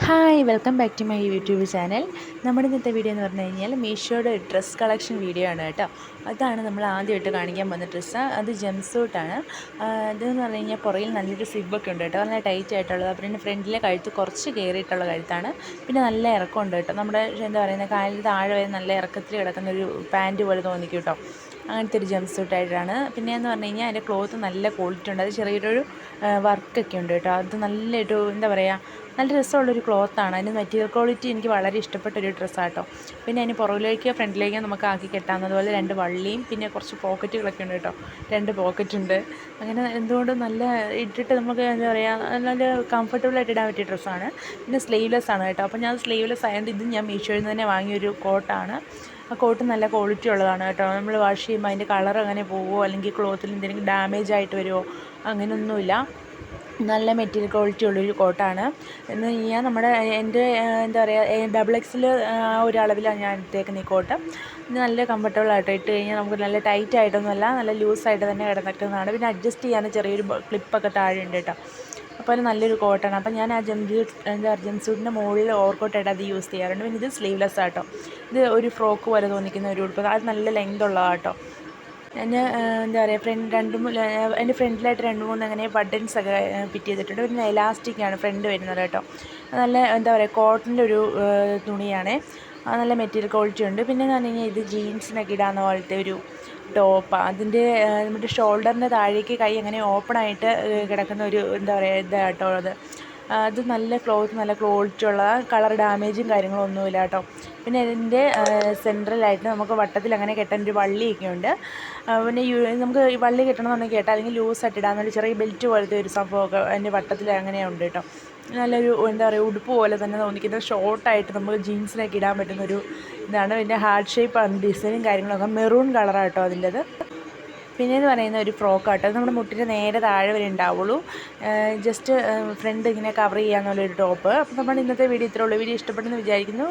Hi welcome back to my YouTube channel. നമ്മുടെ ഇന്നത്തെ video എന്ന് പറഞ്ഞു കഴിഞ്ഞാൽ മീഷോയുടെ ഡ്രസ്സ് കളക്ഷൻ വീഡിയോ ആണ് കേട്ടോ. അതാണ് നമ്മൾ ആദ്യമായിട്ട് കാണിക്കാൻ പോകുന്ന ഡ്രസ്സ്. അത് ജംപ് സൂട്ടാണ്. ഇതെന്ന് പറഞ്ഞു കഴിഞ്ഞാൽ പുറയിൽ നല്ലൊരു സിബൊക്കെ ഉണ്ട് കേട്ടോ, നല്ല ടൈറ്റ് ആയിട്ടുള്ളത്. പിന്നെ ഫ്രണ്ടിലെ കഴുത്ത് കുറച്ച് കയറിയിട്ടുള്ള കഴുത്താണ്. പിന്നെ നല്ല ഇറക്കമുണ്ട് കേട്ടോ. നമ്മുടെ എന്താ പറയുന്നത്, കാലിൽ താഴെ വരെ നല്ല ഇറക്കത്തിൽ കിടക്കുന്ന ഒരു പാൻറ്റ് പോലെ തോന്നിക്കും കേട്ടോ. അങ്ങനത്തെ ഒരു ജംപ് സൂട്ടായിട്ടാണ്. പിന്നെയെന്ന് പറഞ്ഞു കഴിഞ്ഞാൽ അതിൻ്റെ ക്ലോത്ത് നല്ല ക്വാളിറ്റി ഉണ്ട്. അത് ചെറിയൊരു വർക്കൊക്കെ ഉണ്ട് കേട്ടോ. അത് നല്ലൊരു എന്താ പറയുക, നല്ല രസമുള്ളൊരു ക്ലോത്താണ്. അതിന് മെറ്റീരിയൽ ക്വാളിറ്റി എനിക്ക് വളരെ ഇഷ്ടപ്പെട്ടൊരു ഡ്രസ്സാട്ടോ. പിന്നെ അതിന് പുറകിലേക്കോ ഫ്രണ്ടിലേക്കോ നമുക്ക് ആക്കി കെട്ടാവുന്നതുപോലെ 2 വള്ളിയും പിന്നെ കുറച്ച് പോക്കറ്റുകളൊക്കെ ഉണ്ട് കേട്ടോ. 2 പോക്കറ്റുണ്ട്. അങ്ങനെ എന്തുകൊണ്ടും നല്ല ഇട്ടിട്ട് നമുക്ക് എന്താ പറയുക, നല്ല കംഫർട്ടബിളായിട്ട് ഇടാൻ പറ്റിയ ഡ്രസ്സാണ്. പിന്നെ സ്ലീവ്ലെസ് ആണ് കേട്ടോ. അപ്പോൾ ഞാൻ സ്ലീവ്ലെസ് ആയതുകൊണ്ട് ഇത് ഞാൻ മീഷോയിൽ നിന്ന് തന്നെ വാങ്ങിയൊരു കോട്ടാണ്. ആ കോട്ട് നല്ല ക്വാളിറ്റി ഉള്ളതാണ് കേട്ടോ. നമ്മൾ വാഷ് ചെയ്യുമ്പോൾ അതിൻ്റെ കളർ അങ്ങനെ പോവുമോ അല്ലെങ്കിൽ ക്ലോത്തിൽ എന്തെങ്കിലും ഡാമേജ് ആയിട്ട് വരുമോ, അങ്ങനെയൊന്നുമില്ല. നല്ല മെറ്റീരിയൽ ക്വാളിറ്റി ഉള്ളൊരു കോട്ടാണ്. എന്ന് കഴിഞ്ഞാൽ എൻ്റെ എന്താ പറയുക, XXL ഒരളവിലാണ് ഞാൻ എടുത്തേക്കുന്നത് ഈ കോട്ട്. നല്ല കംഫർട്ടബിളായിട്ട് ഇട്ട് കഴിഞ്ഞാൽ നമുക്ക് നല്ല ടൈറ്റ് ആയിട്ടൊന്നുമല്ല, നല്ല ലൂസായിട്ട് തന്നെ കിടക്കുന്നതാണ്. പിന്നെ അഡ്ജസ്റ്റ് ചെയ്യാൻ ചെറിയൊരു ക്ലിപ്പൊക്കെ താഴെ ഉണ്ട് കേട്ടോ. അപ്പോൾ അത് നല്ലൊരു കോട്ടാണ്. അപ്പോൾ ഞാൻ ആ ജംപ് സൂട്ടിൻ്റെ മുകളിൽ ഓവർകോട്ടായിട്ട് അത് യൂസ് ചെയ്യാറുണ്ട്. പിന്നെ ഇത് സ്ലീവ്ലെസ് ആട്ടോ. ഇത് ഒരു ഫ്രോക്ക് പോലെ തോന്നിക്കുന്ന ഒരു ഉടുപ്പ്. അത് നല്ല ലെങ്ത് ഉള്ളതാട്ടോ. ഞാൻ എന്താ പറയുക, എൻ്റെ ഫ്രണ്ടിലായിട്ട് 2-3 അങ്ങനെ ബട്ടൺസൊക്കെ ഫിറ്റ് ചെയ്തിട്ടുണ്ട്. പിന്നെ എലാസ്റ്റിക്കാണ് ഫ്രണ്ട് വരുന്നത് കേട്ടോ. നല്ല എന്താ പറയുക, കോട്ടൻ്റെ ഒരു തുണിയാണ്. നല്ല മെറ്റീരിയൽ ക്വാളിറ്റി ഉണ്ട്. പിന്നെ എന്ന് പറഞ്ഞു കഴിഞ്ഞാൽ ഇത് ജീൻസിനൊക്കെ ഇടാവുന്ന പോലത്തെ ഒരു ടോപ്പാണ്. അതിൻ്റെ നമ്മുടെ ഷോൾഡറിൻ്റെ താഴേക്ക് കൈ അങ്ങനെ ഓപ്പണായിട്ട് കിടക്കുന്ന ഒരു എന്താ പറയുക ഇതാട്ടോ അത്. അത് നല്ല ക്ലോത്ത്, നല്ല ക്വാളിറ്റി ഉള്ള, കളർ ഡാമേജും കാര്യങ്ങളും ഒന്നുമില്ല കേട്ടോ. പിന്നെ ഇതിൻ്റെ സെൻട്രലായിട്ട് നമുക്ക് വട്ടത്തിൽ അങ്ങനെ കെട്ടാൻ ഒരു വള്ളിയൊക്കെ ഉണ്ട്. പിന്നെ നമുക്ക് ഈ വള്ളി കെട്ടണമെന്നുണ്ടെങ്കിൽ കേട്ടോ, അല്ലെങ്കിൽ ലൂസായിട്ട് ഇടാമെന്നൊരു ചെറിയ ബെൽറ്റ് പോലത്തെ ഒരു സംഭവമൊക്കെ അതിൻ്റെ വട്ടത്തിൽ അങ്ങനെയുണ്ട് കേട്ടോ. നല്ലൊരു എന്താ പറയുക, ഉടുപ്പ് പോലെ തന്നെ തോന്നിക്കുന്നത്. ഷോർട്ടായിട്ട് നമുക്ക് ജീൻസിനൊക്കെ ഇടാൻ പറ്റുന്നൊരു ഇതാണ്. പിന്നെ ഹാർട്ട് ഷേപ്പാണ് ഡിസൈനും കാര്യങ്ങളൊക്കെ. മെറൂൺ കളറാണ് കേട്ടോ അതിൻ്റെത്. പിന്നെയെന്ന് പറയുന്ന ഒരു ഫ്രോക്കാട്ടോ. അത് നമ്മുടെ മുട്ടിൻ്റെ നേരെ താഴെ വരെ ഉണ്ടാവുള്ളൂ. ജസ്റ്റ് ഫ്രണ്ട് ഇങ്ങനെ കവർ ചെയ്യാന്നുള്ളൊരു ടോപ്പ്. അപ്പോൾ നമ്മുടെ ഇന്നത്തെ വീഡിയോ ഇത്രേ ഉള്ളൂ. വീഡിയോ ഇഷ്ടപ്പെട്ടെന്ന് വിചാരിക്കുന്നു.